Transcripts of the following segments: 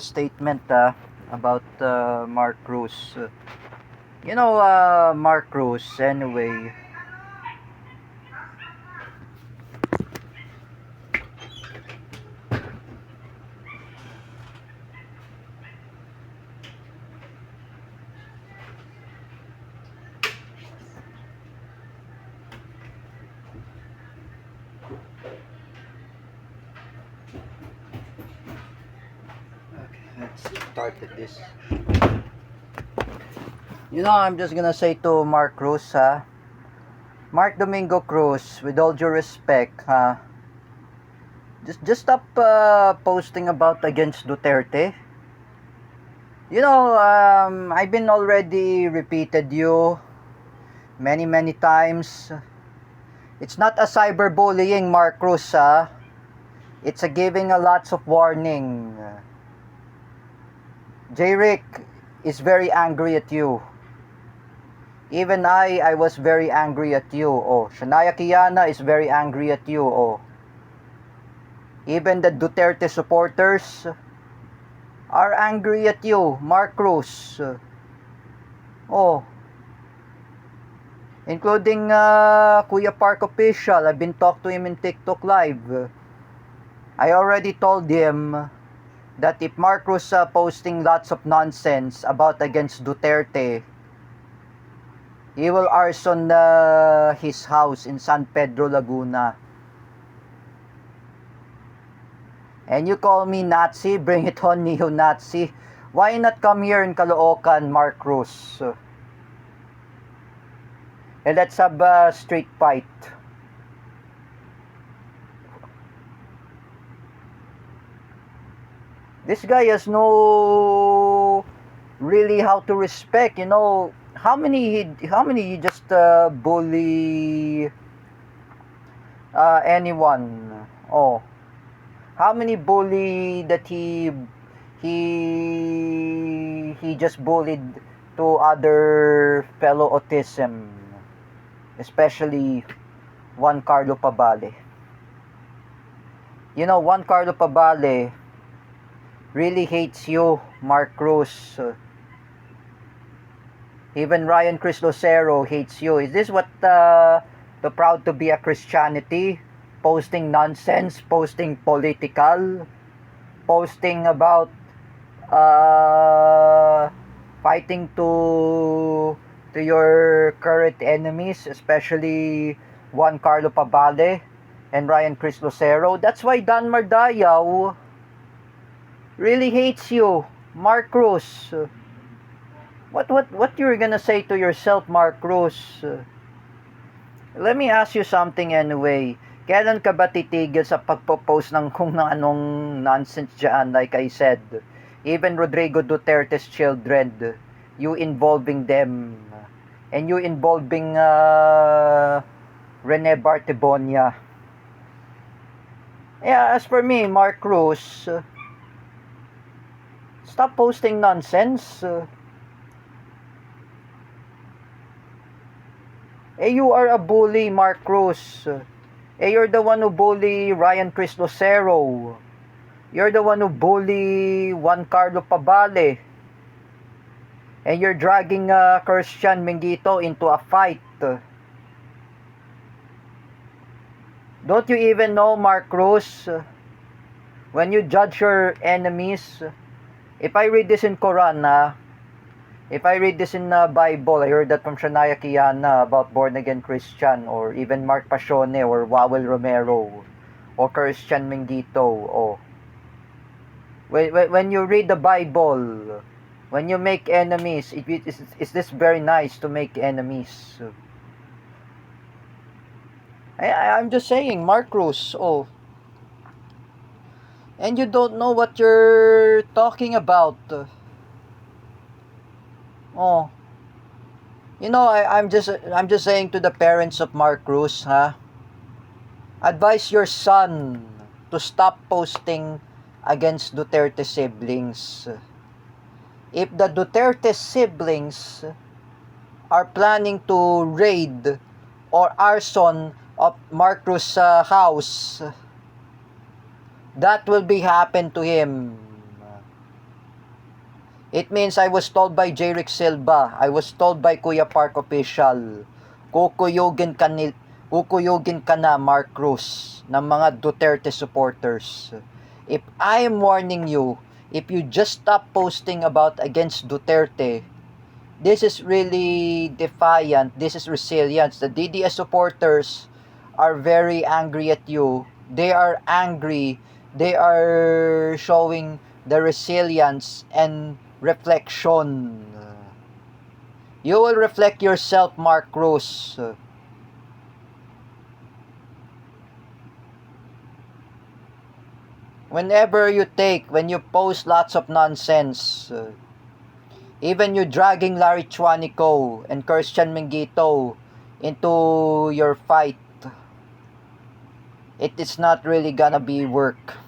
statement about Mark Cruz. Mark Cruz, anyway. Okay, let's start with this. I'm just gonna say to Mark Cruz, Mark Domingo Cruz, with all due respect, just stop posting about against Duterte. I've been already repeated you many times. It's not a cyberbullying, Mark Cruz, it's a giving a lots of warning. J-Rick is very angry at you. Even I was very angry at you. Oh, Shania Kiana is very angry at you. Oh, even the Duterte supporters are angry at you, Mark Cruz. Oh, including Kuya Park Official. I've been talking to him in TikTok Live. I already told him that if Mark Cruz posting lots of nonsense about against Duterte, he will arson his house in San Pedro, Laguna. And you call me Nazi? Bring it on, neo-Nazi. Why not come here in Caloocan, Mark Cruz? And let's have a street fight. This guy has no really how to respect. How many you just bully anyone? Oh, how many bully that he just bullied to other fellow autism, especially Juan Carlo Pabale. Juan Carlo Pabale really hates you, Mark Cruz. Even Ryan Chris Lucero hates you. Is this what the proud to be a Christianity? Posting nonsense, posting political, posting about fighting to your current enemies, especially Juan Carlo Pabale and Ryan Chris Lucero. That's why Dan Mardayaw really hates you, Mark Cruz. What you're gonna say to yourself, Mark Cruz? Let me ask you something anyway. Kailan ka ba titigil sa pagpo-post ng kung anong nonsense dyan? Like I said, even Rodrigo Duterte's children, you involving them, and you involving Rene Bartebonia. Yeah, as for me, Mark Cruz, stop posting nonsense. You are a bully, Mark Cruz. You're the one who bully Ryan Chris Lucero. You're the one who bully Juan Carlo Pabale. And you're dragging Christian Mingito into a fight. Don't you even know, Mark Cruz, when you judge your enemies? If I read this in Quran, if I read this in the Bible, I heard that from Shania Kiana about born-again Christian, or even Mark Pasione, or Wawel Romero, or Christian Mingito. Oh. When you read the Bible, when you make enemies, is this very nice to make enemies? I'm just saying, Mark Cruz, oh. And you don't know what you're talking about. Oh, I'm just saying to the parents of Mark Cruz, advise your son to stop posting against Duterte siblings. If the Duterte siblings are planning to raid or arson of Mark Cruz's house, that will be happen to him. It means I was told by Jeric Silva, I was told by Kuya Park Official, kukuyugin ka na, Mark Cruz, ng mga Duterte supporters. If I am warning you, if you just stop posting about against Duterte, this is really defiant, this is resilience. The DDS supporters are very angry at you. They are angry, they are showing the resilience and reflection. You will reflect yourself, Mark Cruz. When you post lots of nonsense, even you dragging Larry Chuanico and Christian Mingito into your fight, it is not really gonna be work.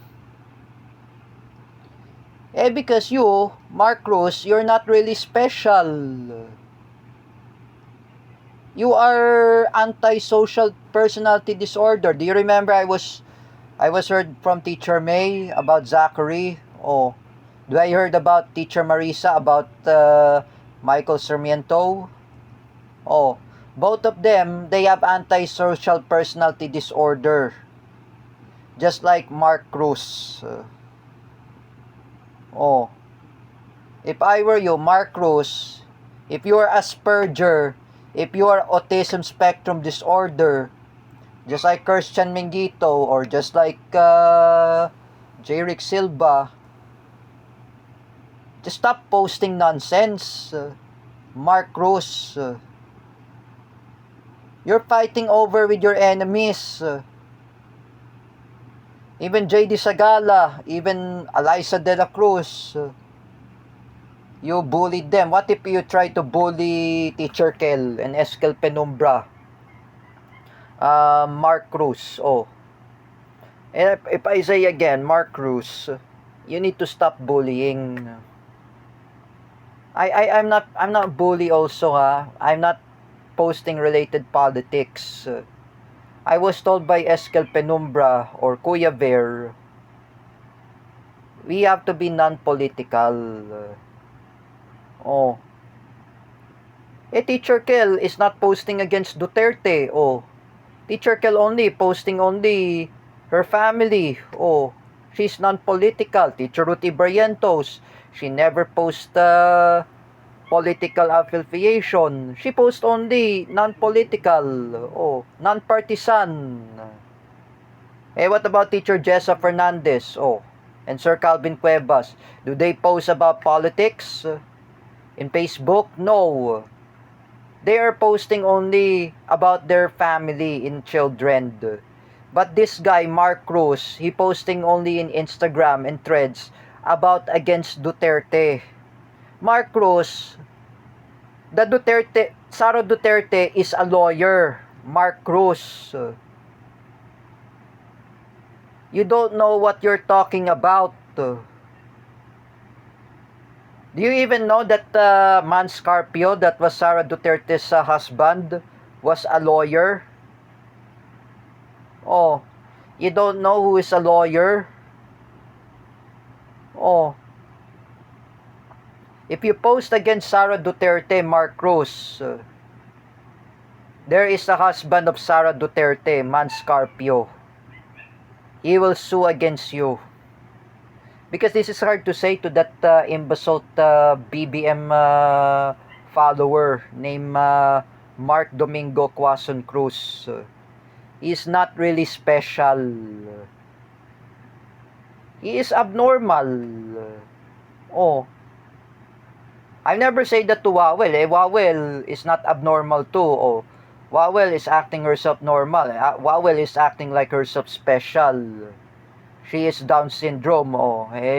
Because you, Mark Cruz, you're not really special. You are antisocial personality disorder. Do you remember I was heard from Teacher May about Zachary? Oh, do I heard about Teacher Marisa about Michael Sarmiento? Oh, both of them, they have antisocial personality disorder. Just like Mark Cruz. If I were you, Mark Cruz, if you are Asperger, if you are autism spectrum disorder, just like Christian Mingito or just like Jeric Silva, just stop posting nonsense. Mark Cruz, you're fighting over with your enemies. Even J.D. Sagala, even Eliza De La Cruz, you bullied them. What if you try to bully Teacher Kel and Eskel Penumbra? Mark Cruz, And if I say again, Mark Cruz, you need to stop bullying. I'm not bully also, ha. I'm not posting related politics. I was told by Eskel Penumbra or Kuya Ver, we have to be non-political. Teacher Kel is not posting against Duterte. Teacher Kel only posting only her family. She's non-political. Teacher Ruthie Barrientos, she never post political affiliation. She posts only non-political, non-partisan. What about Teacher Jessa Fernandez, and Sir Calvin Cuevas? Do they post about politics in Facebook? No. They are posting only about their family and children. But this guy, Mark Cruz, he posting only in Instagram and Threads about against Duterte. Mark Cruz, Sara Duterte is a lawyer. Mark Cruz, you don't know what you're talking about. Do you even know that Man Scarpio, that was Sara Duterte's husband, was a lawyer? You don't know who is a lawyer? If you post against Sara Duterte, Mark Cruz, there is a husband of Sara Duterte, Man Scarpio. He will sue against you. Because this is hard to say to that imbecile BBM follower named Mark Domingo Quason Cruz. He is not really special. He is abnormal. I never say that to Wawel. Wawel is not abnormal too. Wawel is acting herself normal. Wawel is acting like herself special. She is Down syndrome.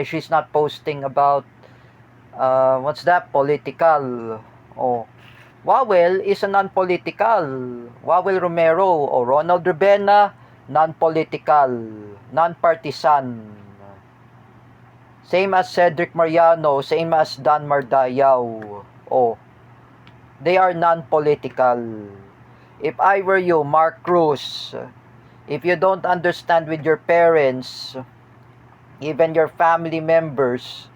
She's not posting about what's that? Political. Wawel is a non-political. Wawel Romero or Ronald Rebena, non-political, non-partisan. Same as Cedric Mariano, same as Dan Mardayaw. They are non-political. If I were you, Mark Cruz, if you don't understand with your parents, even your family members,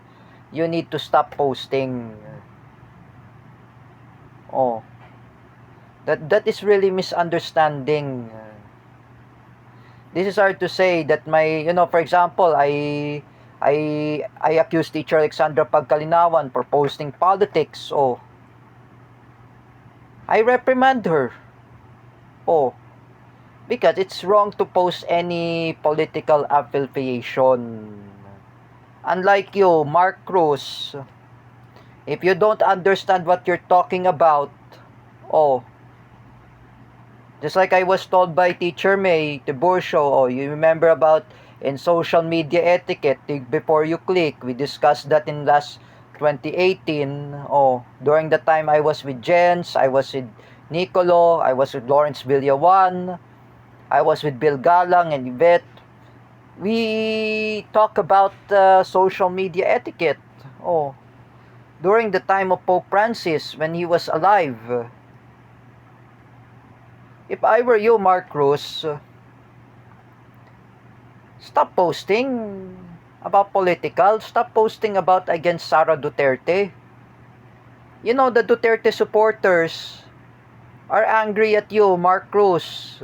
you need to stop posting. Oh, that is really misunderstanding. This is hard to say that for example, I accuse teacher Alexandra Pagkalinawan for posting politics. Oh, I reprimand her. Oh, because it's wrong to post any political affiliation. Unlike you, Mark Cruz, if you don't understand what you're talking about, oh, just like I was told by Teacher May Tiburcio, oh, you remember about in social media etiquette, before you click, we discussed that in last 2018, oh, during the time I was with Jens, I was with Nicolo, I was with Lawrence Villawan, I was with Bill Galang and Yvette. We talk about social media etiquette, oh, during the time of Pope Francis when he was alive. If I were you, Mark Cruz, stop posting about political. Stop posting about against Sara Duterte. You know, the Duterte supporters are angry at you, Mark Cruz.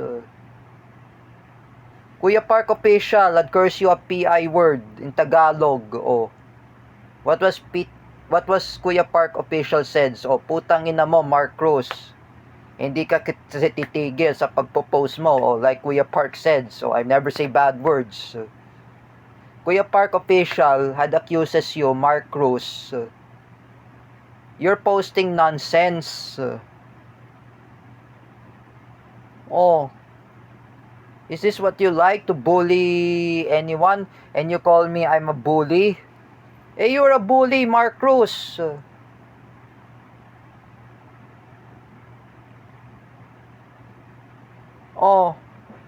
Kuya Park official, I'd curse you a PI word in Tagalog. Oh, what was Kuya Park official said? Oh, putang ina mo, Mark Cruz. Hindi ka kasi titigil sa pagpo-post mo. Oh, like Kuya Park said. So, I never say bad words. Kuya Park official had accuses you, Mark Cruz. You're posting nonsense. Oh, is this what you like, to bully anyone? And you call me I'm a bully? Eh, you're a bully, Mark Cruz. Oh,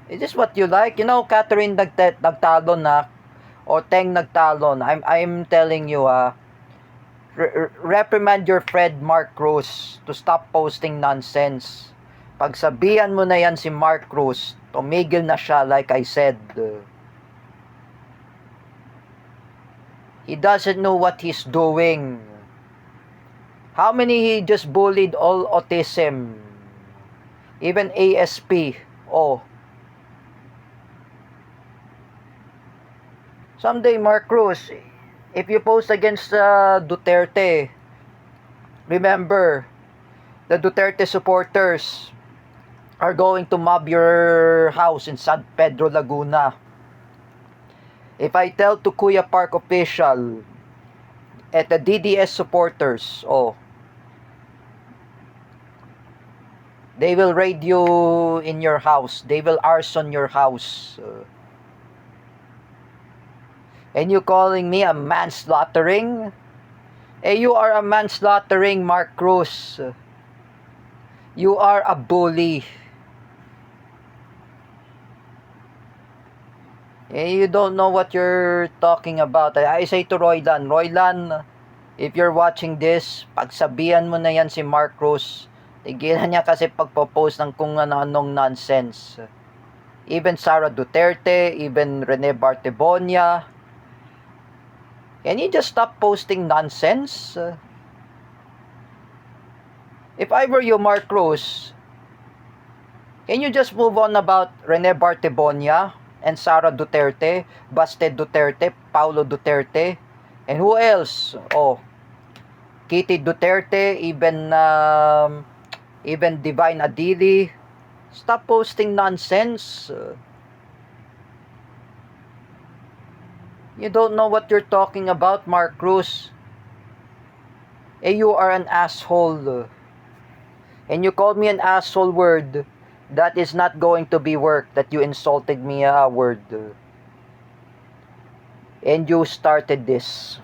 is this what you like? You know, Catherine nagtalon na, or Teng nagtalon. I'm telling you, reprimand your friend Mark Cruz to stop posting nonsense. Pagsabihan mo na yan si Mark Cruz, tumigil na siya, like I said. He doesn't know what he's doing. How many he just bullied all autism? Even ASP. Oh. Someday, Mark Cruz, if you post against Duterte, remember, the Duterte supporters are going to mob your house in San Pedro, Laguna. If I tell to Kuya Park official at the DDS supporters, oh, they will raid you in your house. They will arson your house. And you calling me a manslaughtering? Eh, you are a manslaughtering, Mark Cruz. You are a bully. Eh, you don't know what you're talking about. I say to Roylan, if you're watching this, pagsabihan mo na yan si Mark Cruz. Tigilan niya kasi pagpo-post ng kung ano-anong nonsense. Even Sara Duterte, even Rene Bartebonia. Can you just stop posting nonsense? If I were you, Mark Cruz, can you just move on about Rene Bartebonia and Sara Duterte, Baste Duterte, Paulo Duterte, and who else? Oh, Kitty Duterte, even Divine Adili. Stop posting nonsense. You don't know what you're talking about, Mark Cruz. Eh, you are an asshole. And you called me an asshole word. That is not going to be work, that you insulted me a word. And you started this.